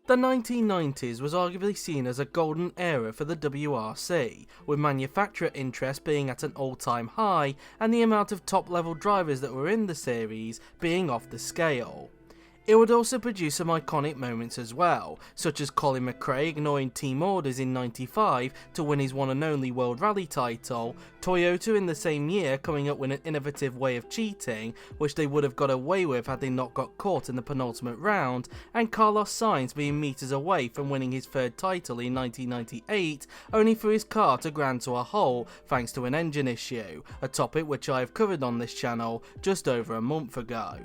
The 1990s was arguably seen as a golden era for the WRC, with manufacturer interest being at an all-time high and the amount of top-level drivers that were in the series being off the scale. It would also produce some iconic moments as well, such as Colin McRae ignoring team orders in '95 to win his one and only World Rally title, Toyota in the same year coming up with an innovative way of cheating, which they would have got away with had they not got caught in the penultimate round, and Carlos Sainz being meters away from winning his third title in 1998, only for his car to ground to a halt thanks to an engine issue, a topic which I have covered on this channel just over a month ago.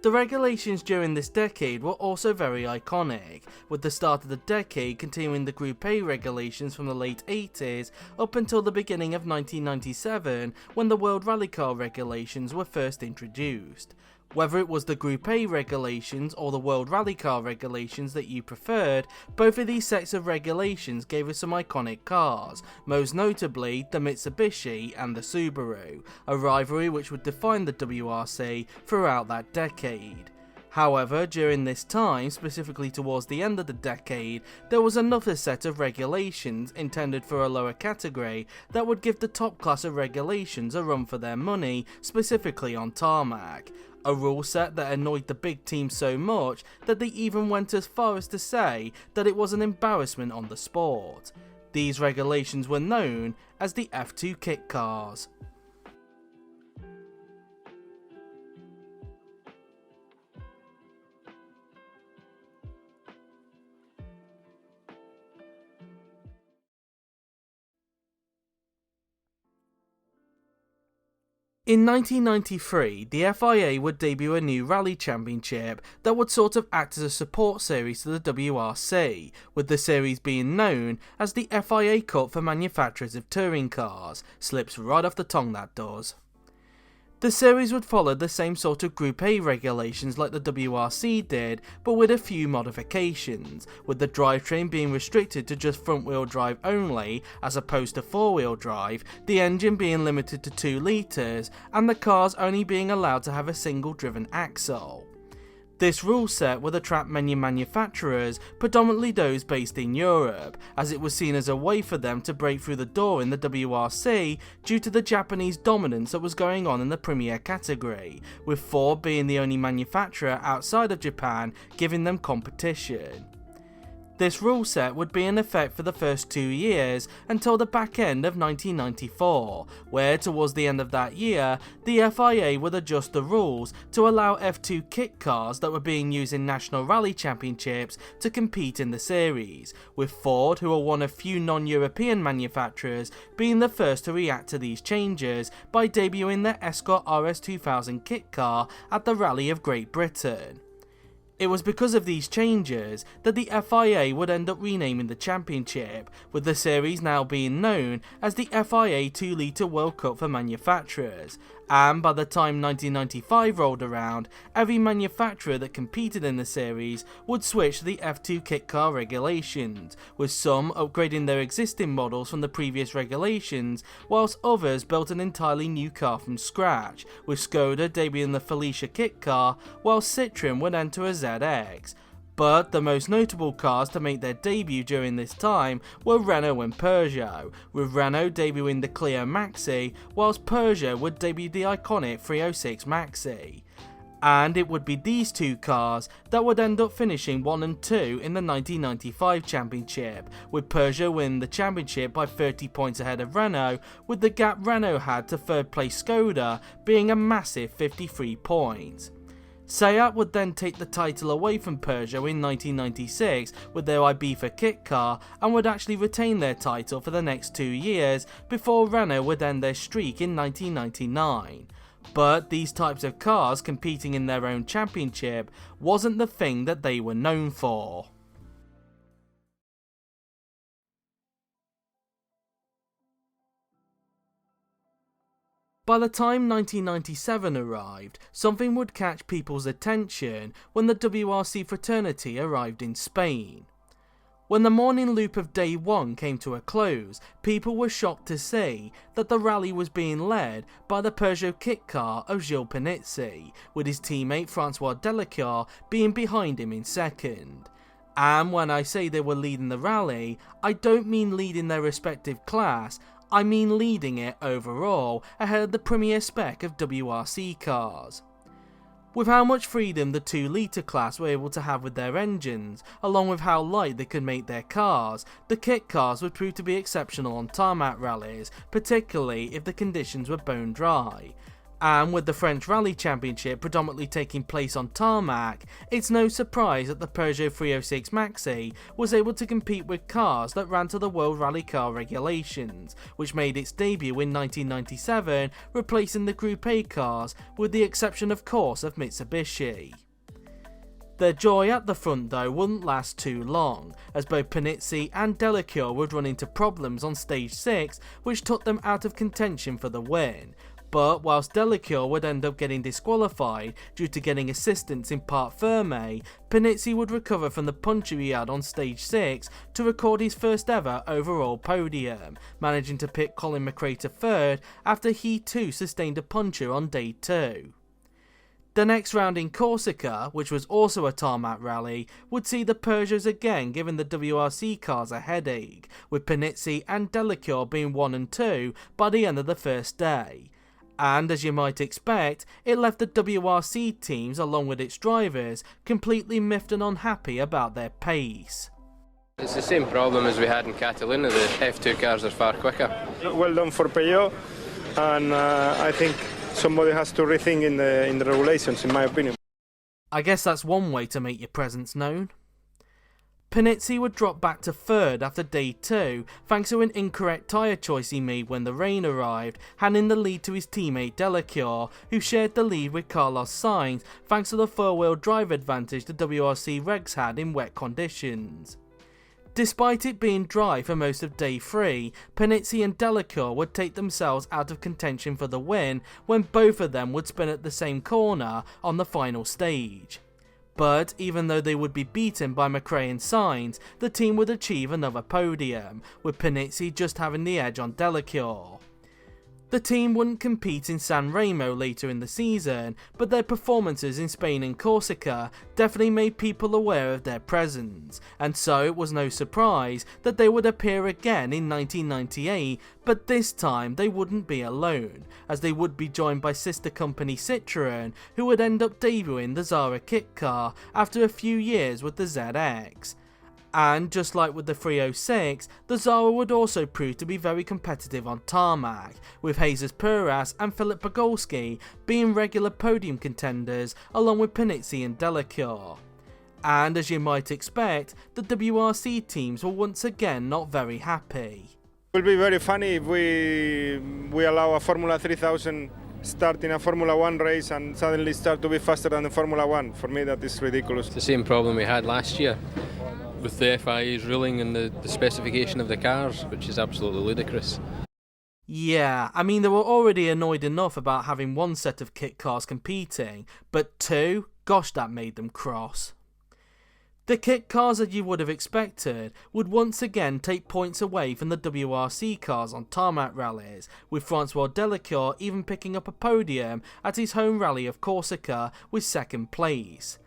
The regulations during this decade were also very iconic, with the start of the decade continuing the Group A regulations from the late 80s up until the beginning of 1997 when the World Rally Car regulations were first introduced. Whether it was the Group A regulations or the World Rally Car regulations that you preferred, both of these sets of regulations gave us some iconic cars, most notably the Mitsubishi and the Subaru, a rivalry which would define the WRC throughout that decade. However, during this time, specifically towards the end of the decade, there was another set of regulations intended for a lower category that would give the top class of regulations a run for their money, specifically on tarmac. A rule set that annoyed the big team so much that they even went as far as to say that it was an embarrassment on the sport. These regulations were known as the F2 kit cars. In 1993, the FIA would debut a new rally championship that would sort of act as a support series to the WRC, with the series being known as the FIA Cup for manufacturers of touring cars. Slips right off the tongue, that does. The series would follow the same sort of Group A regulations like the WRC did, but with a few modifications, with the drivetrain being restricted to just front wheel drive only as opposed to four wheel drive, the engine being limited to 2 litres, and the cars only being allowed to have a single driven axle. This rule set would attract many manufacturers, predominantly those based in Europe, as it was seen as a way for them to break through the door in the WRC due to the Japanese dominance that was going on in the Premier category, with Ford being the only manufacturer outside of Japan giving them competition. This rule set would be in effect for the first 2 years until the back end of 1994, where towards the end of that year, the FIA would adjust the rules to allow F2 kit cars that were being used in national rally championships to compete in the series, with Ford, who are one of few non-European manufacturers, being the first to react to these changes by debuting their Escort RS 2000 kit car at the Rally of Great Britain. It was because of these changes that the FIA would end up renaming the championship, with the series now being known as the FIA 2 Litre World Cup for manufacturers, and by the time 1995 rolled around, every manufacturer that competed in the series would switch to the F2 kit car regulations, with some upgrading their existing models from the previous regulations, whilst others built an entirely new car from scratch, with Skoda debuting the Felicia kit car, while Citron would enter a ZX. But the most notable cars to make their debut during this time were Renault and Peugeot, with Renault debuting the Clio Maxi, whilst Peugeot would debut the iconic 306 Maxi. And it would be these two cars that would end up finishing 1 and 2 in the 1995 championship, with Peugeot winning the championship by 30 points ahead of Renault, with the gap Renault had to third place Skoda being a massive 53 points. Seat would then take the title away from Peugeot in 1996 with their Ibiza kit car, and would actually retain their title for the next 2 years before Renault would end their streak in 1999. But these types of cars competing in their own championship wasn't the thing that they were known for. By the time 1997 arrived, something would catch people's attention when the WRC fraternity arrived in Spain. When the morning loop of day 1 came to a close, people were shocked to see that the rally was being led by the Peugeot kit car of Gilles Panizzi, with his teammate Francois Delacour being behind him in second. And when I say they were leading the rally, I don't mean leading their respective class, I mean leading it overall ahead of the premier spec of WRC cars. With how much freedom the 2-litre class were able to have with their engines, along with how light they could make their cars, the kit cars would prove to be exceptional on tarmac rallies, particularly if the conditions were bone dry. And with the French Rally Championship predominantly taking place on tarmac, it's no surprise that the Peugeot 306 Maxi was able to compete with cars that ran to the World Rally Car regulations, which made its debut in 1997, replacing the Group A cars, with the exception of course of Mitsubishi. Their joy at the front though wouldn't last too long, as both Panizzi and Delacour would run into problems on stage 6 which took them out of contention for the win. But whilst Delacour would end up getting disqualified due to getting assistance in part ferme, Panizzi would recover from the puncture he had on stage 6 to record his first ever overall podium, managing to pit Colin McRae to third after he too sustained a puncture on day 2. The next round in Corsica, which was also a tarmac rally, would see the Peugeots again giving the WRC cars a headache, with Panizzi and Delacour being 1 and 2 by the end of the first day. And as you might expect, it left the WRC teams along with its drivers completely miffed and unhappy about their pace. It's the same problem as we had in Catalunya, the F2 cars are far quicker. Well done for Peugeot, and I think somebody has to rethink in the regulations, in my opinion. I guess that's one way to make your presence known. Panizzi would drop back to third after day 2 thanks to an incorrect tyre choice he made when the rain arrived, handing the lead to his teammate Delacour, who shared the lead with Carlos Sainz thanks to the 4-wheel drive advantage the WRC regs had in wet conditions. Despite it being dry for most of day 3, Panizzi and Delacour would take themselves out of contention for the win when both of them would spin at the same corner on the final stage. But even though they would be beaten by McRae and Sainz, the team would achieve another podium, with Panizzi just having the edge on Delacour. The team wouldn't compete in San Remo later in the season, but their performances in Spain and Corsica definitely made people aware of their presence, and so it was no surprise that they would appear again in 1998, but this time they wouldn't be alone, as they would be joined by sister company Citron, who would end up debuting the Zara kit car after a few years with the ZX. And just like with the 306, the Zara would also prove to be very competitive on tarmac, with Jesus Perras and Philip Bogolski being regular podium contenders along with Panizzi and Delacour. And as you might expect, the WRC teams were once again not very happy. It will be very funny if we allow a Formula 3000 start in a Formula 1 race and suddenly start to be faster than the Formula 1. For me that is ridiculous. It's the same problem we had last year with the FIA's ruling and the specification of the cars, which is absolutely ludicrous. Yeah, I mean they were already annoyed enough about having one set of kit cars competing, but 2? Gosh, that made them cross. The kit cars, as you would have expected, would once again take points away from the WRC cars on tarmac rallies, with Francois Delacour even picking up a podium at his home rally of Corsica with 2nd place.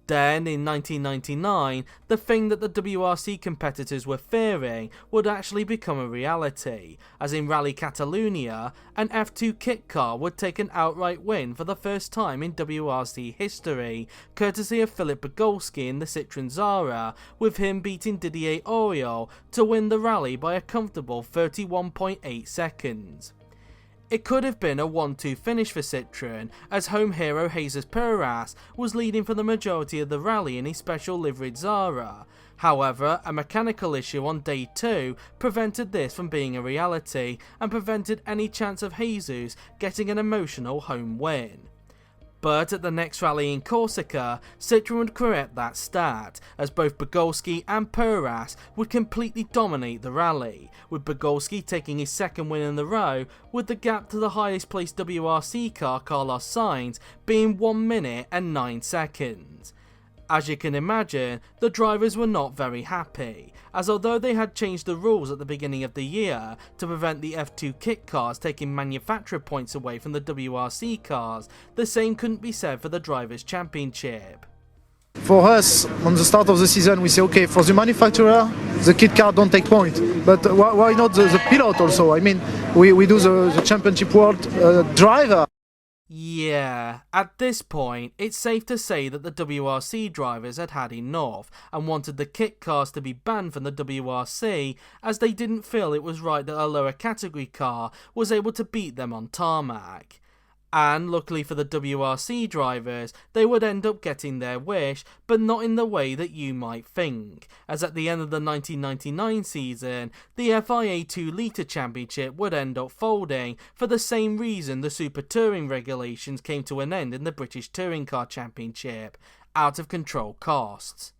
Then, in 1999, the thing that the WRC competitors were fearing would actually become a reality, as in Rally Catalunya, an F2 kit car would take an outright win for the first time in WRC history, courtesy of Philip Bogolski in the Citron Zara, with him beating Didier Auriol to win the rally by a comfortable 31.8 seconds. It could have been a 1-2 finish for Citron, as home hero Jesus Perras was leading for the majority of the rally in his special liveried Zara. However, a mechanical issue on day 2 prevented this from being a reality and prevented any chance of Jesus getting an emotional home win. But at the next rally in Corsica, Citron would correct that stat, as both Bogolski and Perras would completely dominate the rally, with Bogolski taking his 2nd win in a row, with the gap to the highest placed WRC car Carlos Sainz being 1 minute and 9 seconds. As you can imagine, the drivers were not very happy, as although they had changed the rules at the beginning of the year to prevent the F2 kit cars taking manufacturer points away from the WRC cars, the same couldn't be said for the Drivers' Championship. For us, on the start of the season, we say, okay, for the manufacturer, the kit car don't take point, but why not the pilot also? I mean, we do the championship world driver. Yeah, at this point, it's safe to say that the WRC drivers had enough and wanted the kit cars to be banned from the WRC, as they didn't feel it was right that a lower category car was able to beat them on tarmac. And luckily for the WRC drivers, they would end up getting their wish, but not in the way that you might think, as at the end of the 1999 season, the FIA 2 Litre Championship would end up folding for the same reason the Super Touring regulations came to an end in the British Touring Car Championship: out of control costs.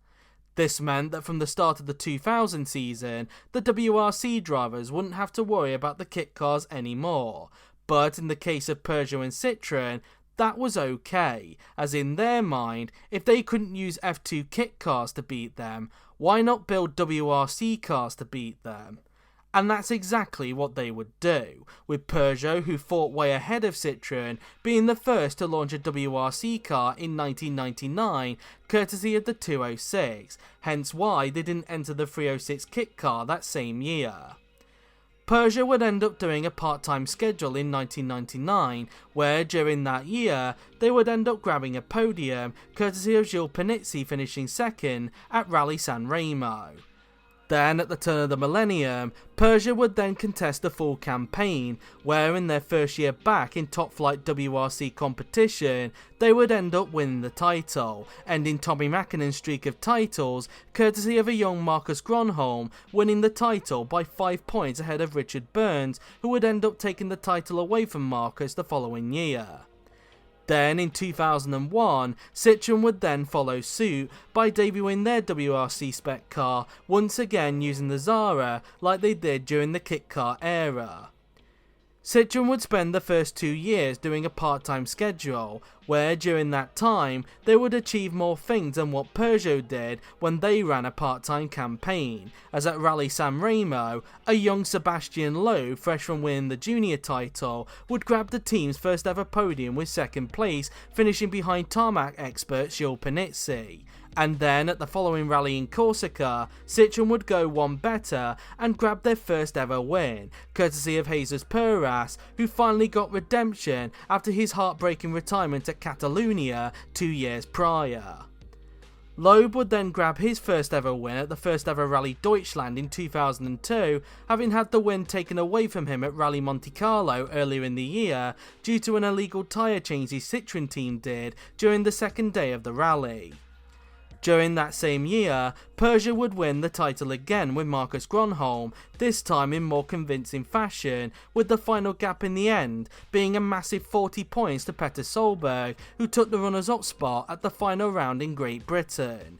This meant that from the start of the 2000 season, the WRC drivers wouldn't have to worry about the kit cars anymore. But in the case of Peugeot and Citron, that was okay, as in their mind, if they couldn't use F2 kit cars to beat them, why not build WRC cars to beat them? And that's exactly what they would do, with Peugeot, who fought way ahead of Citron, being the first to launch a WRC car in 1999, courtesy of the 206, hence why they didn't enter the 306 kit car that same year. Peugeot would end up doing a part-time schedule in 1999, where during that year, they would end up grabbing a podium, courtesy of Gilles Panizzi finishing second at Rally San Remo. Then, at the turn of the millennium, Peugeot would then contest the full campaign, where in their first year back in top flight WRC competition, they would end up winning the title, ending Tommy Mäkinen's streak of titles, courtesy of a young Marcus Gronholm winning the title by 5 points ahead of Richard Burns, who would end up taking the title away from Marcus the following year. Then in 2001, Citron would then follow suit by debuting their WRC spec car, once again using the Zara like they did during the kit car era. Citron would spend the first 2 years doing a part-time schedule, where during that time they would achieve more things than what Peugeot did when they ran a part-time campaign, as at Rally San Remo, a young Sebastian Loeb, fresh from winning the junior title, would grab the team's first ever podium with second place, finishing behind tarmac expert Gilles Panizzi. And then at the following rally in Corsica, Citron would go one better and grab their first ever win, courtesy of Jesus Perras, who finally got redemption after his heartbreaking retirement at Catalonia 2 years prior. Loeb would then grab his first ever win at the first ever Rally Deutschland in 2002, having had the win taken away from him at Rally Monte Carlo earlier in the year due to an illegal tyre change his Citron team did during the second day of the rally. During that same year, Peugeot would win the title again with Marcus Gronholm, this time in more convincing fashion, with the final gap in the end being a massive 40 points to Petter Solberg, who took the runners-up spot at the final round in Great Britain.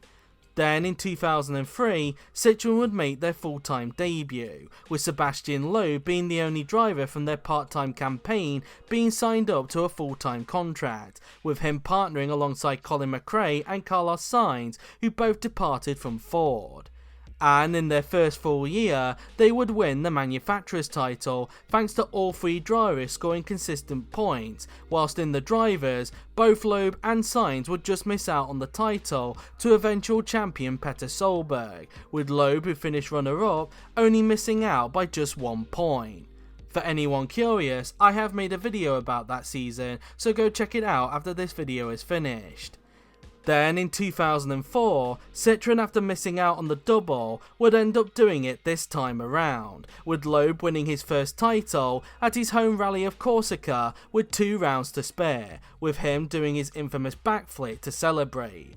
Then in 2003, Citron would make their full-time debut, with Sebastian Loeb being the only driver from their part-time campaign being signed up to a full-time contract, with him partnering alongside Colin McRae and Carlos Sainz, who both departed from Ford. And in their first full year, they would win the manufacturer's title thanks to all three drivers scoring consistent points, whilst in the drivers, both Loeb and Sainz would just miss out on the title to eventual champion Petter Solberg, with Loeb, who finished runner-up, only missing out by just 1 point. For anyone curious, I have made a video about that season, so go check it out after this video is finished. Then in 2004, Citron, after missing out on the double, would end up doing it this time around, with Loeb winning his first title at his home rally of Corsica with 2 rounds to spare, with him doing his infamous backflip to celebrate.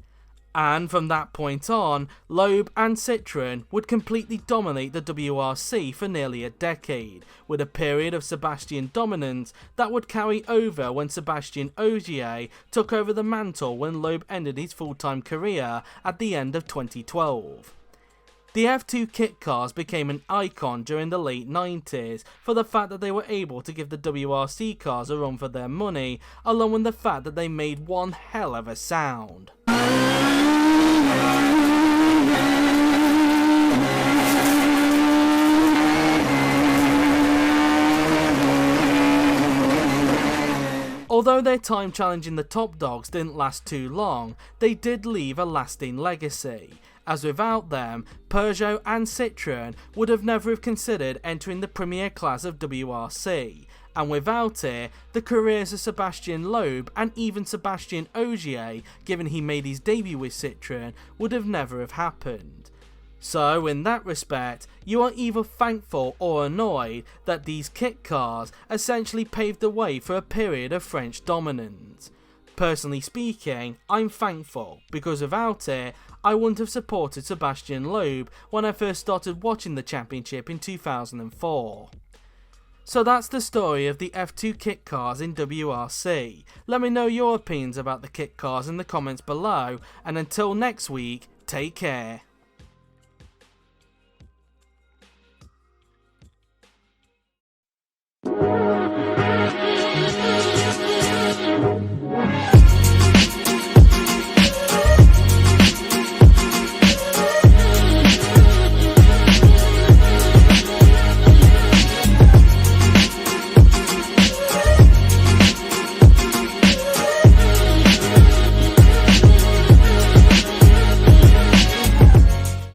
And from that point on, Loeb and Citron would completely dominate the WRC for nearly a decade, with a period of Sebastian dominance that would carry over when Sébastien Ogier took over the mantle when Loeb ended his full-time career at the end of 2012. The F2 kit cars became an icon during the late 90s for the fact that they were able to give the WRC cars a run for their money, along with the fact that they made one hell of a sound. Although their time challenging the top dogs didn't last too long, they did leave a lasting legacy, as without them, Peugeot and Citron would have never have considered entering the premier class of WRC, and without it, the careers of Sébastien Loeb and even Sébastien Ogier, given he made his debut with Citron, would have never have happened. So in that respect, you are either thankful or annoyed that these kit cars essentially paved the way for a period of French dominance. Personally speaking, I'm thankful, because without it, I wouldn't have supported Sébastien Loeb when I first started watching the championship in 2004. So that's the story of the F2 kit cars in WRC. Let me know your opinions about the kit cars in the comments below, and until next week, take care.